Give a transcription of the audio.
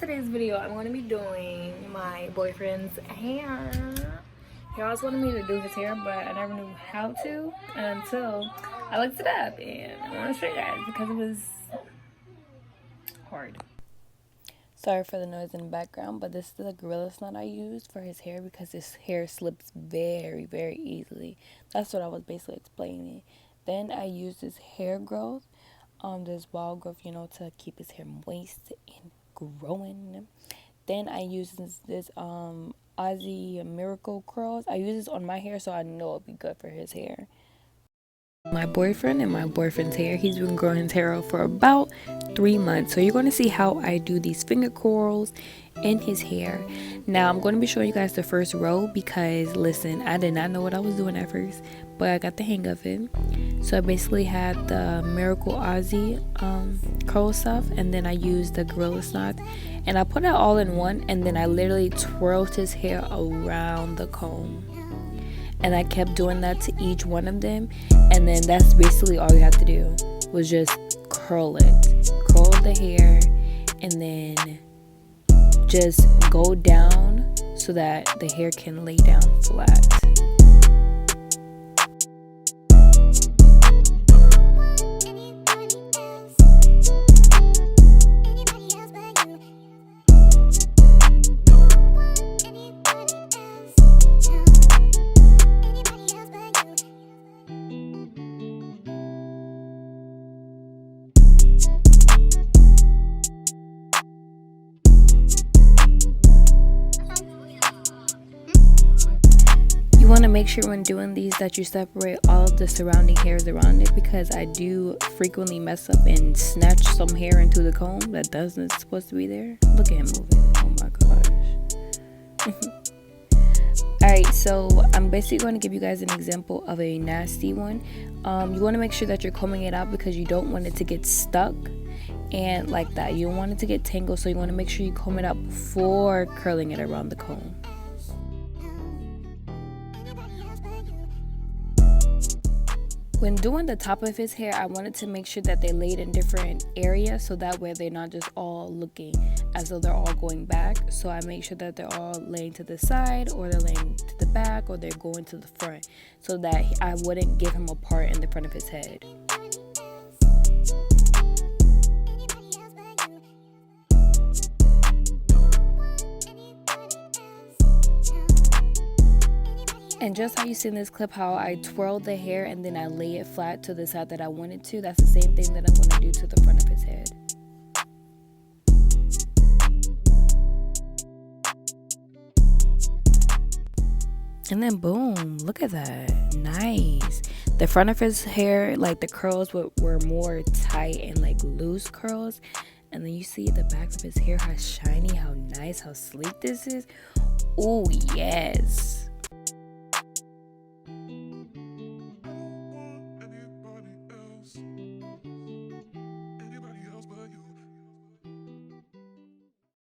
today's video, I'm going to be doing my boyfriend's hair. He always wanted me to do his hair, but I never knew how to until I looked it up, and I want to show you guys because it was hard. Sorry for the noise in the background, but this is the Gorilla Knot I used for his hair because his hair slips very, very easily. That's what I was basically explaining. Then I used this hair growth, this ball growth, to keep his hair moist and growing. Then I use this Aussie Miracle curls. I use this on my hair, so I know it'll be good for his hair. My boyfriend and my boyfriend's hair, he's been growing his hair out for about 3 months. So you're going to see how I do these finger curls in his hair. Now I'm going to be showing you guys the first row because listen, I did not know what I was doing at first, but I got the hang of it. So I basically had the Miracle Aussie curl stuff, and then I used the Gorilla Knot, and I put it all in one, and then I literally twirled his hair around the comb. And I kept doing that to each one of them, and then that's basically all you have to do was just curl the hair, and then just go down so that the hair can lay down flat. You want to make sure when doing these that you separate all of the surrounding hairs around it, because I do frequently mess up and snatch some hair into the comb that doesn't supposed to be there. Look at him moving. Oh my gosh. Alright, so I'm basically going to give you guys an example of a nasty one. You want to make sure that you're combing it out because you don't want it to get stuck and like that. You don't want it to get tangled, so you want to make sure you comb it out before curling it around the comb. When doing the top of his hair, I wanted to make sure that they laid in different areas so that way they're not just all looking as though they're all going back. So I make sure that they're all laying to the side, or they're laying to the back, or they're going to the front, so that I wouldn't give him a part in the front of his head. And just how you see in this clip how I twirled the hair and then I lay it flat to the side that I wanted to, that's the same thing that I'm going to do to the front of his head. And then boom, look at that. Nice. The front of his hair, like the curls were more tight and like loose curls. And then you see the back of his hair, how shiny, how nice, how sleek this is. Oh yes.